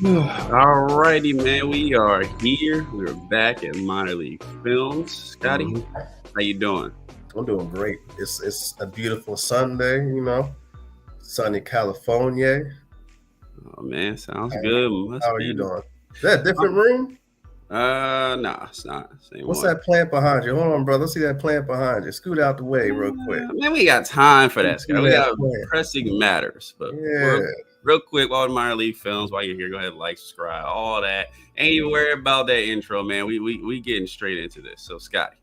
Alrighty, man. We are here. We're back at Minor League Films. Scotty, Mhm. how you doing? I'm doing great. It's a beautiful Sunday, sunny California. Oh man, sounds How, good. how Must are you be. doing? Is that a different room? Nah, it's not. Same What's one. that plant behind you? Hold on, brother. Let's see that plant behind you. Scoot out the way real quick. Man, we got time for Let me that, Scotty. see We that got plant. pressing matters. But Yeah. real quick, while Minor League Films, while you're here, go ahead and like, subscribe, all that. Ain't even worry about that intro, man. We getting straight into this. So, Scotty,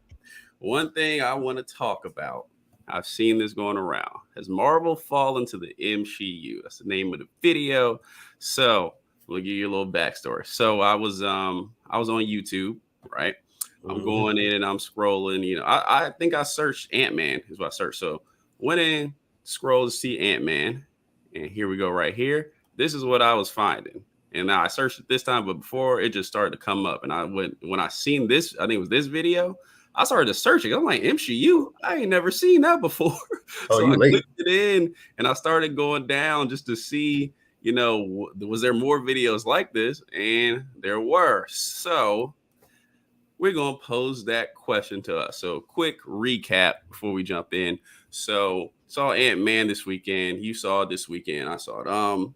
one thing I want to talk about, I've seen this going around. Has Marvel fallen to the MCU? That's the name of the video. So we'll give you a little backstory. So I was on YouTube, right? I'm Mhm. going in and I'm scrolling. I think I searched Ant-Man is what I searched. So went in, scrolled to see Ant-Man, and here we go right here. This is what I was finding. And now I searched it this time, but before it just started to come up. And I went when I seen this, I think it was this video. I started to searching. I'm like, MCU? I ain't never seen that before. Oh, So you I late. clicked it in and I started going down just to see, was there more videos like this? And there were. So we're going to pose that question to us. So, quick recap before we jump in. So, saw Ant-Man this weekend. You saw it this weekend. I saw it.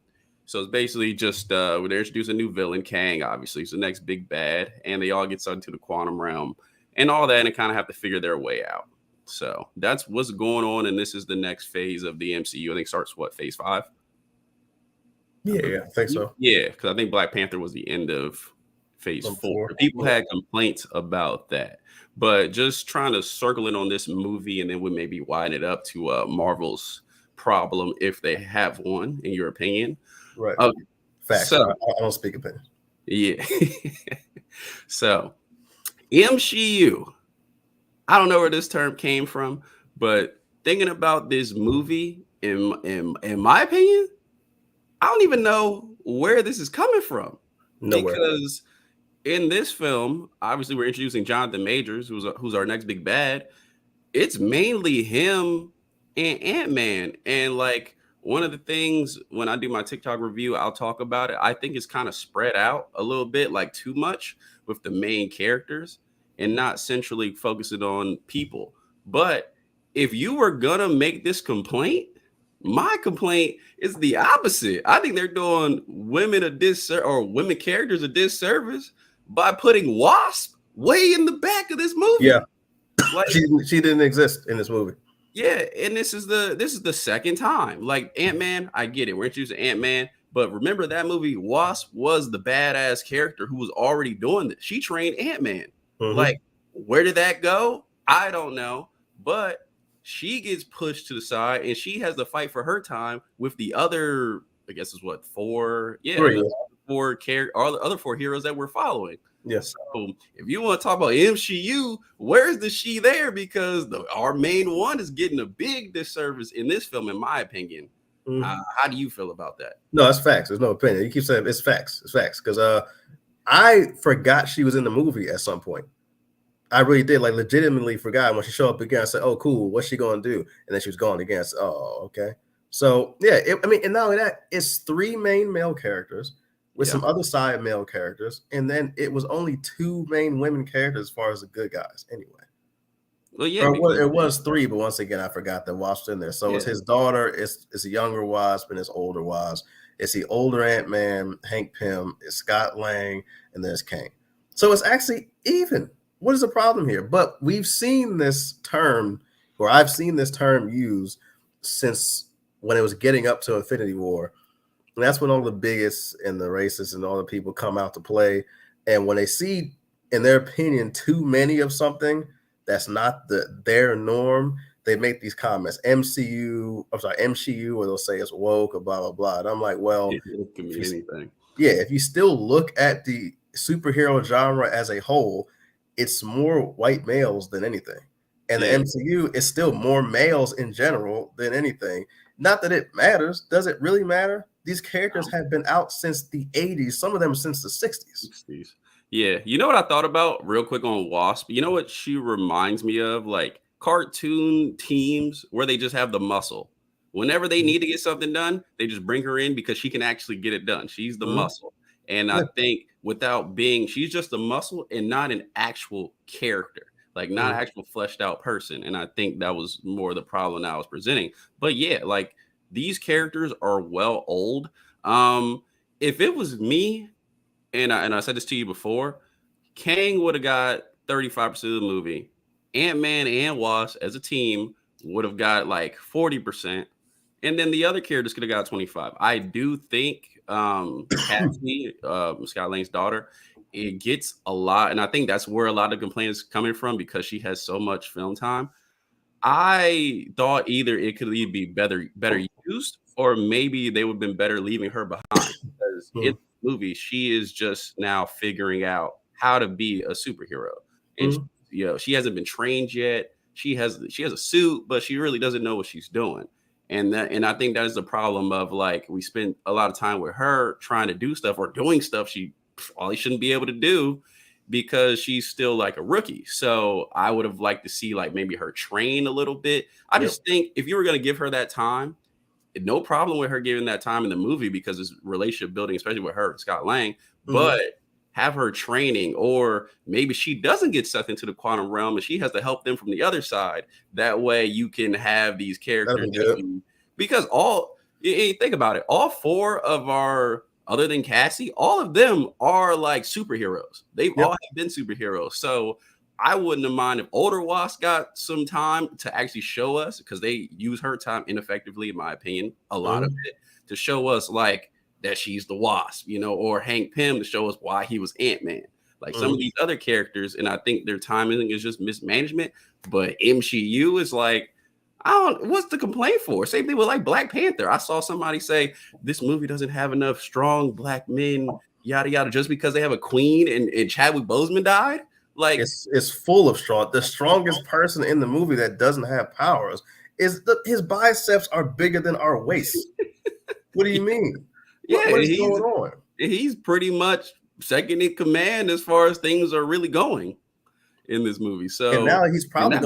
So it's basically just they introduce a new villain, Kang. Obviously, it's the next big bad, and they all get sucked into the quantum realm and all that, and kind of have to figure their way out. So that's what's going on, and this is the next phase of the MCU. I think starts what, phase 5? I Yeah, I think believe. so. Yeah, because I think Black Panther was the end of phase Number 4. 4. People Yeah. had complaints about that, but just trying to circle in on this movie, and then we maybe widen it up to Marvel's problem if they have one, in your opinion. Right. Okay, Facts. so I don't speak opinion. yeah, so MCU. I don't know where this term came from, but thinking about this movie, in my opinion, I don't even know where this is coming from Nowhere. because in this film, obviously, we're introducing Jonathan Majors, who's our next big bad. It's mainly him and Ant-Man. And like one of the things when I do my TikTok review, I'll talk about it. I think it's kind of spread out a little bit, like too much with the main characters and not centrally focusing on people. But if you were gonna make this complaint, my complaint is the opposite. I think they're doing women a disservice or women characters a disservice by putting Wasp way in the back of this Yeah. movie. Like, She didn't exist in this movie. yeah, and this is the second time. Like Ant-Man, I get it. We're introducing Ant-Man, but remember that movie Wasp was the badass character who was already doing this. She trained Ant-Man. Mm-hmm. Like, where did that go? I don't know. But she gets pushed to the side and she has to fight for her time with the other, I guess is what, four? Yeah, 3. the all the other 4 heroes that we're following. Yeah. So if you want to talk about MCU, where's the she there? Because our main one is getting a big disservice in this film, in my opinion. Mhm. How do you feel about that? No, it's facts. There's no opinion. You keep saying it's facts. It's facts. Because I forgot she was in the movie at some point. I really did, like legitimately forgot. When she showed up again, I said, "Oh, cool. What's she gonna do?" And then she was gone again. Said, "Oh, okay." So yeah, and not only that, it's 3 main male characters with Yeah. some other side male characters, and then it was only 2 main women characters as far as the good guys, anyway. Well, yeah, Or because it was 3, but once again, I forgot that Wasp's in there. So yeah, it's his daughter, it's a younger Wasp, and it's older Wasp. It's the older Ant Man, Hank Pym, it's Scott Lang, and there's Kang. So it's actually even. What is the problem here? But we've seen this term, or I've seen this term used since when it was getting up to Infinity War. And that's when all the bigots and the racists and all the people come out to play. And when they see, in their opinion, too many of something that's not their norm, they make these comments. MCU, or they'll say it's woke or blah blah blah. And I'm like, well, it can if mean you, anything. yeah, if you still look at the superhero genre as a whole, it's more white males than anything. And the Yeah. MCU is still more males in general than anything. Not that it matters. Does it really matter? These characters have been out since the 80s, some of them since the 60s. 60s. Yeah. You know what I thought about real quick on Wasp? You know what she reminds me of? Like cartoon teams where they just have the muscle. Whenever they need to get something done, they just bring her in because she can actually get it done. She's the Mhm. muscle. And I think without being, she's just a muscle and not an actual character, like not an actual fleshed out person. And I think that was more the problem that I was presenting. But yeah, like these characters are well old. If it was me, and I said this to you before, Kang would have got 35% of the movie. Ant-Man and Wasp as a team would have got like 40%. And then the other characters could have got 25. I do think Cassie, Scott Lang's daughter, it gets a lot, and I think that's where a lot of complaints coming from because she has so much film time. I thought either it could be better used, or maybe they would have been better leaving her behind because in the movie she is just now figuring out how to be a superhero, and she hasn't been trained yet. She has a suit, but she really doesn't know what she's doing, and I think that is the problem of like we spend a lot of time with her trying to do stuff or doing stuff she probably shouldn't be able to do because she's still like a rookie. So I would have liked to see like maybe her train a little bit. I just think if you were going to give her that time, no problem with her giving that time in the movie because it's relationship building, especially with her and Scott Lang, but have her training, or maybe she doesn't get sucked into the quantum realm and she has to help them from the other side. That way you can have these characters because think about it, all four of our, other than Cassie, all of them are like superheroes. They've all have been superheroes. So I wouldn't have mind if older Wasp got some time to actually show us, because they use her time ineffectively, in my opinion, a lot of it, to show us like that she's the Wasp, or Hank Pym to show us why he was Ant-Man. Like some of these other characters, and I think their timing is just mismanagement. But MCU is like, what's the complaint for? Same thing with like Black Panther. I saw somebody say this movie doesn't have enough strong black men, yada yada, just because they have a queen and Chadwick Boseman died. Like it's full of strong. The strongest person in the movie that doesn't have powers is his biceps are bigger than our waist. What do you mean? What is going on? He's pretty much second in command as far as things are really going in this movie. So and now he's probably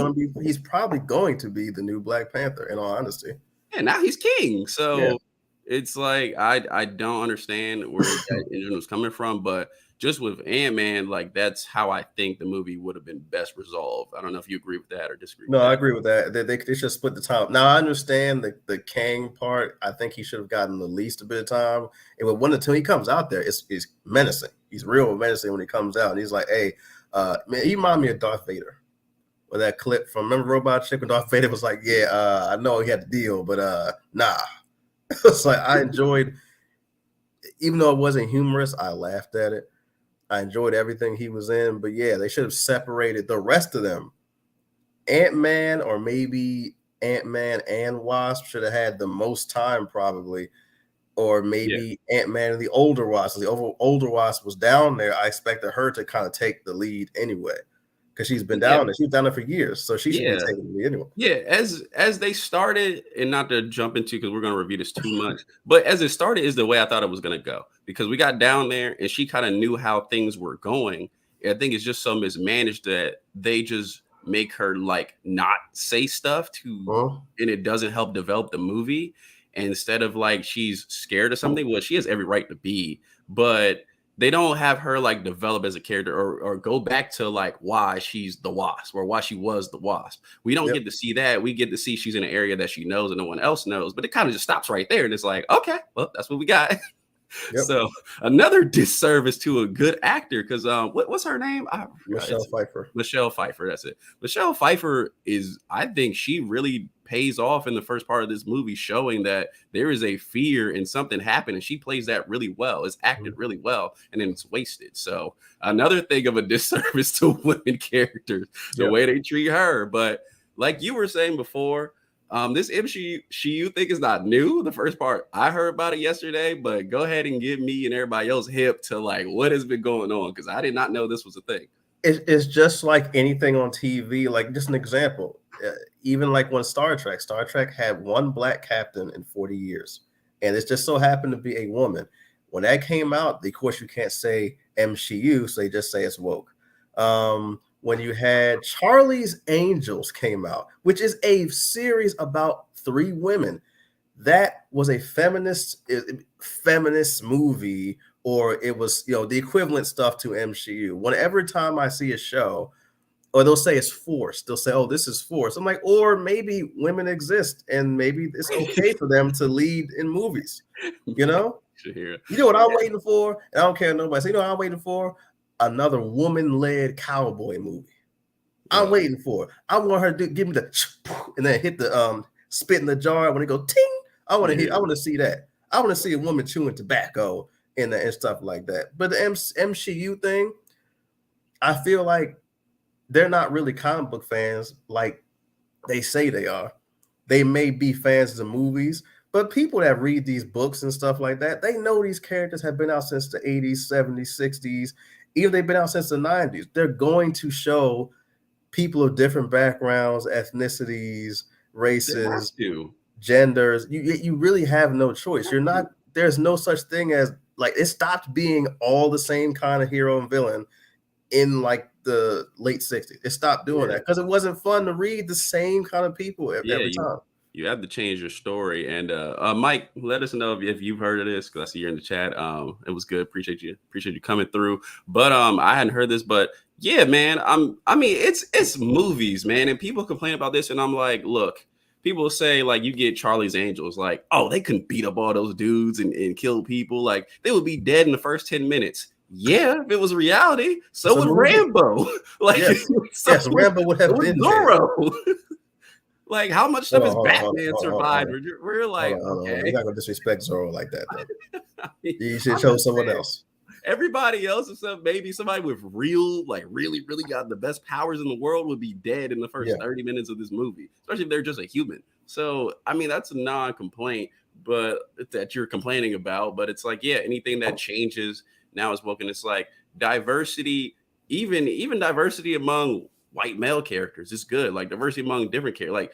going to be the new Black Panther, in all honesty. Yeah, now he's king. So it's like I don't understand where that engine was coming from, but just with Ant-Man, like that's how I think the movie would have been best resolved. I don't know if you agree with that or disagree. No, I agree with that. They should split the time. Now I understand the Kang part. I think he should have gotten the least a bit of time. And until he comes out there, it's menacing. He's real menacing when he comes out. And he's like, hey, man, he reminded me of Darth Vader. With that clip from, remember Robot Chick when Darth Vader was like, I know he had the deal, but nah. It's like I enjoyed, even though it wasn't humorous, I laughed at it. I enjoyed everything he was in, but yeah, they should have separated the rest of them. Ant-Man, or maybe Ant-Man and Wasp, should have had the most time probably, or maybe Ant-Man and the older Wasp. The older Wasp was down there. I expected her to kind of take the lead anyway, because she's been down there. She's down there for years, so she should be taking the lead anyway. Yeah, as they started, and not to jump into, because we're going to review this too much, but as it started is the way I thought it was going to go, because we got down there and she kind of knew how things were going. And I think it's just so mismanaged that they just make her like not say stuff and it doesn't help develop the movie. And instead of like she's scared of something, well, she has every right to be, but they don't have her like develop as a character or go back to like why she's the Wasp or why she was the Wasp. We don't get to see that. We get to see she's in an area that she knows and no one else knows, but it kind of just stops right there. And it's like, okay, well, that's what we got. So another disservice to a good actor, because what's her name? Michelle Pfeiffer. Michelle Pfeiffer, that's it. Michelle Pfeiffer is, I think she really pays off in the first part of this movie, showing that there is a fear and something happened, and she plays that really well. It's acted really well, and then it's wasted. So another thing of a disservice to women characters, the way they treat her. But like you were saying before, this MCU thing is not new. The first part, I heard about it yesterday, but go ahead and give me and everybody else hip to like what has been going on, because I did not know this was a thing. It's just like anything on TV. Like, just an example, even like when Star Trek had one black captain in 40 years, and it just so happened to be a woman. When that came out, of course, you can't say MCU, so they just say it's woke. When you had Charlie's Angels came out, which is a series about 3 women, that was a feminist movie or it was, the equivalent stuff to MCU. Whenever time I see a show, or they'll say it's forced, they'll say, "Oh, this is forced." I'm like, or maybe women exist, and maybe it's okay for them to lead in movies. You know what I'm waiting for? And I don't care nobody. So you know what I'm waiting for? Another woman-led cowboy movie. I'm waiting for it. I want her to give me the and then hit the spit in the jar when it go ting. I want to see that. I want to see a woman chewing tobacco and stuff like that. But the MCU thing, I feel like they're not really comic book fans like they say they are. They may be fans of the movies, but people that read these books and stuff like that, they know these characters have been out since the 80s, 70s, 60s, even they've been out since the 90s. They're going to show people of different backgrounds, ethnicities, races, genders. You really have no choice. There's no such thing as, like, it stopped being all the same kind of hero and villain in like the late 60s. It stopped doing that because it wasn't fun to read the same kind of people every time. You have to change your story. And Mike, let us know if you've heard of this, because I see you're in the chat. It was good. Appreciate you coming through. But I hadn't heard this, but yeah, man. I mean, it's movies, man, and people complain about this, and I'm like, look, people say, like, you get Charlie's Angels, like, oh, they couldn't beat up all those dudes and kill people, like they would be dead in the first 10 minutes. Yeah, if it was reality, so would Rambo. Like, yes, Rambo would have been Zorro. Like, how much stuff has Batman survived? We're like, okay, you're not gonna disrespect Zorro like that, though. I mean, you should show someone else. Everybody else, except maybe somebody with real, like, really got the best powers in the world, would be dead in the first 30 minutes of this movie, especially if they're just a human. So, I mean, that's a non-complaint, but that you're complaining about. But it's like, yeah, anything that changes now is welcome. It's like diversity, even diversity among white male characters is good. Like diversity among different characters. Like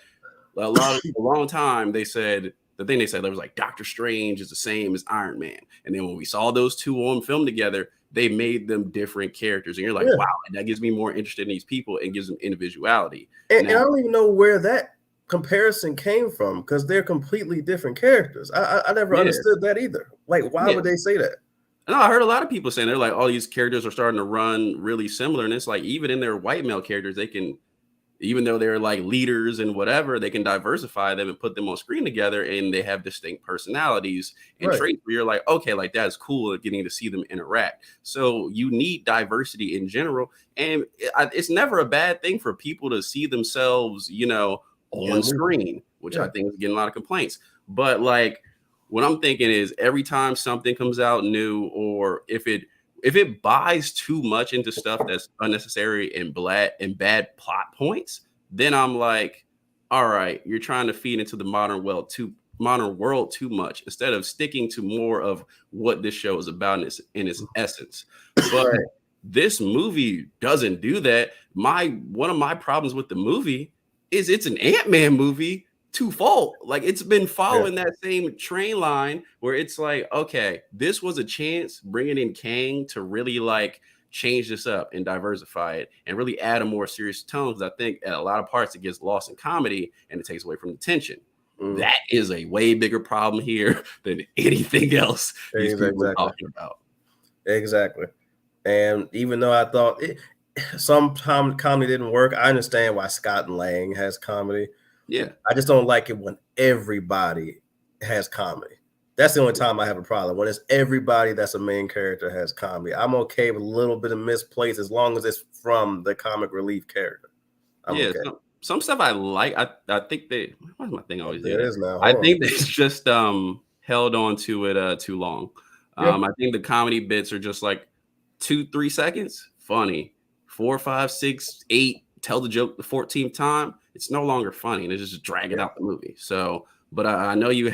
a long time they said, the thing they said, there was like Doctor Strange is the same as Iron Man. And then when we saw those two on film together, they made them different characters. And you're like, wow, that gives me more interested in these people and gives them individuality. And I don't even know where that comparison came from, because they're completely different characters. I never understood that either. Like, why would they say that? No, I heard a lot of people saying, they're like, all these characters are starting to run really similar. And it's like, even in their white male characters, they can, even though they're like leaders and whatever, they can diversify them and put them on screen together, and they have distinct personalities and traits where you're like, okay, like that's cool getting to see them interact. So you need diversity in general. And it's never a bad thing for people to see themselves, on screen, which I think is getting a lot of complaints. But like, what I'm thinking is, every time something comes out new, or if it buys too much into stuff that's unnecessary and bad plot points, then I'm like, all right, you're trying to feed into the modern world too much, instead of sticking to more of what this show is about in its essence. But this movie doesn't do that. One of my problems with the movie is it's an Ant-Man movie to fault. Like, it's been following that same train line where it's like, okay, this was a chance bringing in Kang to really like change this up and diversify it and really add a more serious tone, because I think at a lot of parts it gets lost in comedy and it takes away from the tension. That is a way bigger problem here than anything else these people are talking about. Exactly. And even though I thought sometimes comedy didn't work, I understand why Scott Lang has comedy. Yeah. I just don't like it when everybody has comedy. That's the only time I have a problem. When it's everybody that's a main character has comedy. I'm okay with a little bit of misplaced, as long as it's from the comic relief character. I'm okay. Some stuff I like. I think what's my thing always there is now. I think they just held on to it too long. I think the comedy bits are just like 2-3 seconds funny. 4, 5, 6, 8, tell the joke the 14th time, it's no longer funny, and it's just dragging out the movie. So, but I know you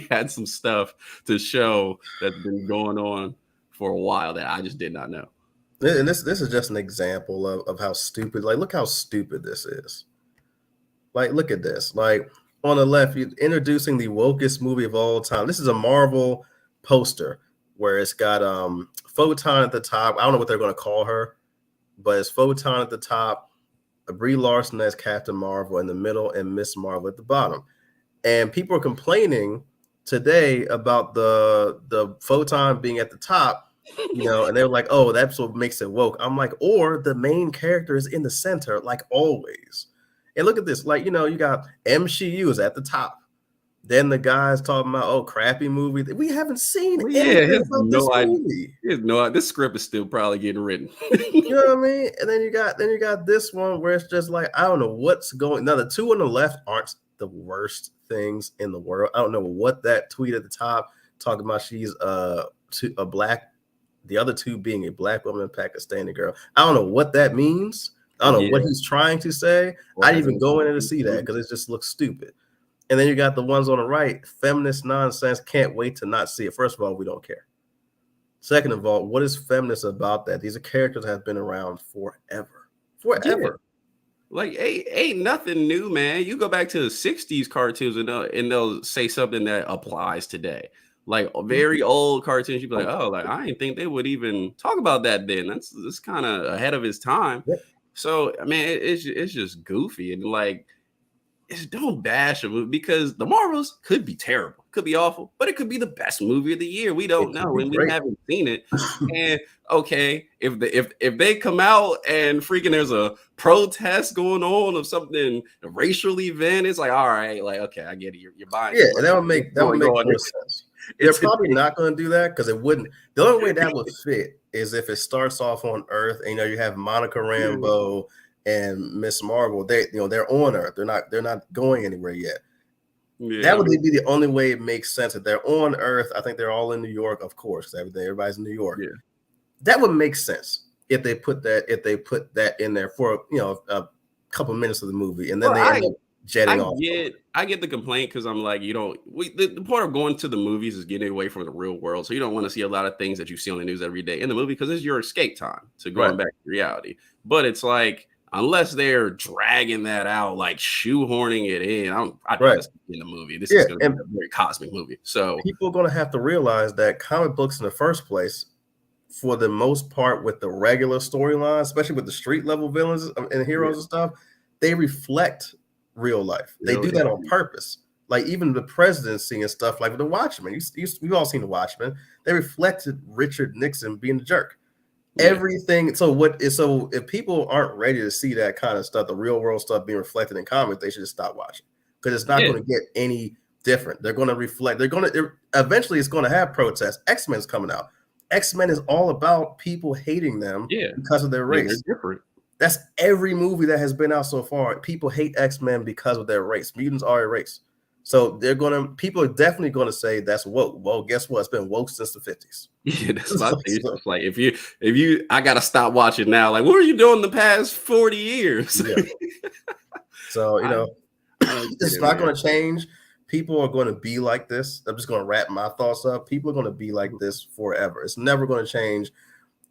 had some stuff to show that's been going on for a while that I just did not know. And this is just an example of how stupid. Like, look how stupid this is. Like, look at this. Like, on the left, you're introducing the wokest movie of all time. This is a Marvel poster where it's got Photon at the top. I don't know what they're going to call her, but it's Photon at the top, Brie Larson as Captain Marvel in the middle, and Miss Marvel at the bottom. And people are complaining today about the photon being at the top, and they were like, oh, that's what makes it woke. I'm like, or the main character is in the center, like always. And look at this, like, you got MCU is at the top. Then the guys talking about, oh, crappy movie. We haven't seen Well, yeah, anything he has about this no idea. movie. He has no. This script is still probably getting written. You know what I mean? And then you got this one where it's just like, I don't know what's going. Now the two on the left aren't the worst things in the world. I don't know what that tweet at the top talking about. She's a black, the other two being a black woman, Pakistani girl. I don't know what that means. I don't know what he's trying to say. I didn't even go in there to see that because it just looks stupid. And then you got the ones on the right, feminist nonsense. Can't wait to not see it. First of all, we don't care. Second of all, what is feminist about that? These are characters that have been around forever. Yeah. Like ain't nothing new, man. You go back to the 60s cartoons and they'll say something that applies today. Like very old cartoons, you'd be like, oh, like I didn't think they would even talk about that then. That's kind of ahead of his time. Yep. So I mean, it's just goofy and like don't bash a movie because the Marvels could be terrible, could be awful, but it could be the best movie of the year. We don't know, and we haven't seen it. And okay, if they come out and freaking there's a protest going on of something, a racial event, it's like all right, like okay, I get it. You're buying. Yeah, that would make more sense. They're probably not going to do that because it wouldn't. The only way that would fit is if it starts off on Earth, and you have Monica Rambeau and Miss Marvel. They're on Earth. They're not going anywhere yet. Yeah, that would be the only way it makes sense. If they're on Earth, I think they're all in New York, of course. Everybody's in New York. Yeah. That would make sense if they put that in there for a couple minutes of the movie, and then they end up jetting off. I get the complaint because I'm like, the point of going to the movies is getting away from the real world. So you don't want to see a lot of things that you see on the news every day in the movie because it's your escape time to going back to reality. But it's like, unless they're dragging that out, like shoehorning it in, I think that's in the movie. This is going to be a very cosmic movie. So people are going to have to realize that comic books in the first place, for the most part, with the regular storyline, especially with the street level villains and heroes and stuff, they reflect real life. They do that on purpose. Like even the presidency and stuff, like with the Watchmen. We've all seen the Watchmen. They reflected Richard Nixon being a jerk. Everything. So if people aren't ready to see that kind of stuff, the real world stuff being reflected in comics, they should just stop watching because it's not going to get any different. They're going to reflect. Eventually it's going to have protests. X-Men's coming out. X-Men is all about people hating them because of their race. They're different. That's every movie that has been out so far. People hate X-Men because of their race. Mutants are a race. So people are definitely going to say that's woke. Well, guess what? It's been woke since the 50s. Yeah, that's my thing. It's like if you, I gotta stop watching now. Like, what were you doing the past 40 years? Yeah. So it's not going to change. People are going to be like this. I'm just going to wrap my thoughts up. People are going to be like this forever. It's never going to change.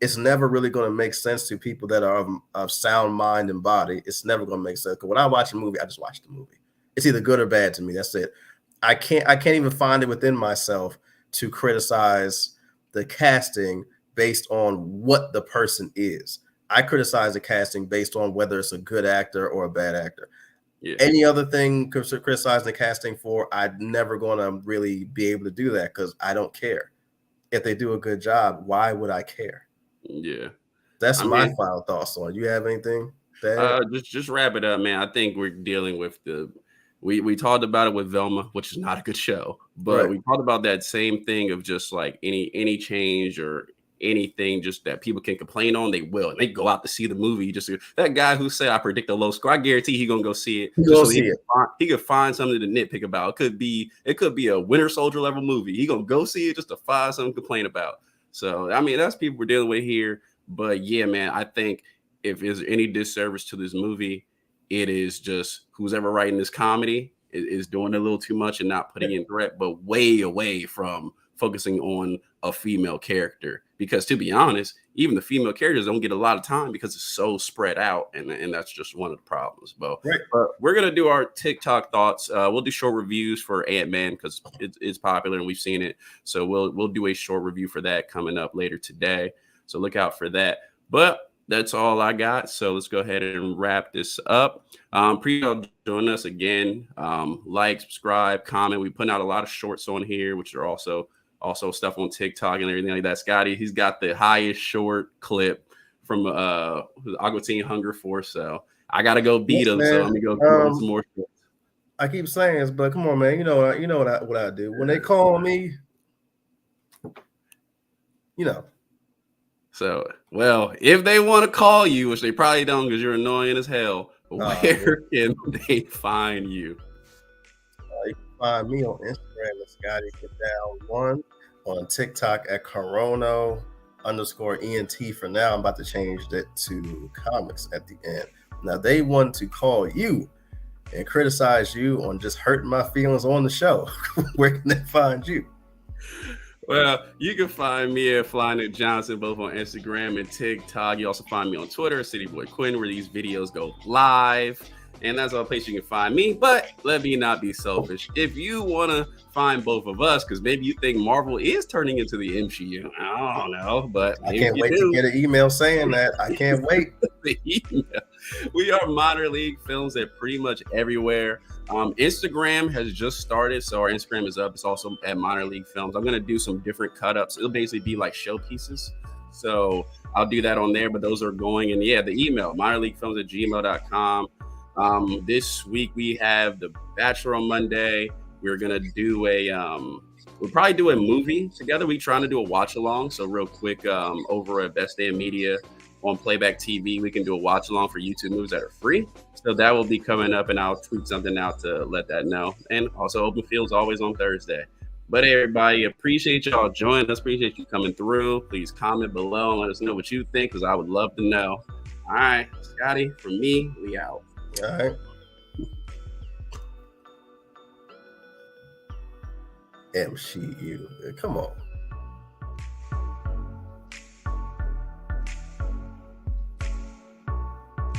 It's never really going to make sense to people that are of sound mind and body. It's never going to make sense. Because when I watch a movie, I just watch the movie. It's either good or bad to me. That's it. I can't even find it within myself to criticize the casting based on what the person is. I criticize the casting based on whether it's a good actor or a bad actor. Yeah. Any other thing criticizing the casting for, I'm never going to really be able to do that because I don't care. If they do a good job, why would I care? Yeah. That's my final thoughts on it. You have anything? Just wrap it up, man. I think we're dealing with we talked about it with Velma, which is not a good show, but we talked about that same thing of just like any change or anything just that people can complain on, they will. And they go out to see the movie. Just that guy who said I predict a low score, I guarantee he's gonna go see it. He could find something to nitpick about. It could be a Winter Soldier level movie. He gonna go see it just to find something to complain about. So I mean, that's people we're dealing with here. But yeah, man, I think if there's any disservice to this movie, it is just who's ever writing this comedy is doing a little too much and not putting in threat, but way away from focusing on a female character. Because to be honest, even the female characters don't get a lot of time because it's so spread out, and that's just one of the problems. But we're gonna do our TikTok thoughts. We'll do short reviews for Ant-Man because it's popular and we've seen it. So we'll do a short review for that coming up later today. So look out for that. But That's all I got. So let's go ahead and wrap this up. Appreciate y'all joining us again. Like, subscribe, comment. We putting out a lot of shorts on here, which are also stuff on TikTok and everything like that. Scotty, he's got the highest short clip from Aqua Teen Hunger Force. So I gotta go beat him. So let me go get some more shorts. I keep saying this, but come on, man. You know what I do. When they call me, you know. So, well, if they want to call you, which they probably don't because you're annoying as hell, where can they find you? You can find me on Instagram at Scotty Get Down 1, on TikTok at Corono_ENT for now. I'm about to change that to comics at the end. Now, they want to call you and criticize you on just hurting my feelings on the show. Where can they find you? Well, you can find me at Flying Johnson, both on Instagram and TikTok. You also find me on Twitter, CityBoy Quinn, where these videos go live. And that's all place you can find me. But let me not be selfish. If you want to find both of us, because maybe you think Marvel is turning into the MCU. I don't know, but I can't wait to get an email saying that. I can't wait. We are Minor League Films at pretty much everywhere. Instagram has just started, so our Instagram is up. It's also at Minor League Films. I'm going to do some different cut-ups. It'll basically be like showpieces. So I'll do that on there, but those are going. And yeah, the email, minorleaguefilms@gmail.com. This week we have The Bachelor on Monday. We're gonna do we'll probably do a movie together. We're trying to do a watch along. So real quick, over at Best Day in Media on Playback TV, we can do a watch along for YouTube movies that are free. So that will be coming up, and I'll tweet something out to let that know. And also Open Fields always on Thursday. But everybody, appreciate y'all joining us. Appreciate you coming through. Please comment below and let us know what you think, because I would love to know. All right, Scotty, from me, we out. All right. MCU. Come on.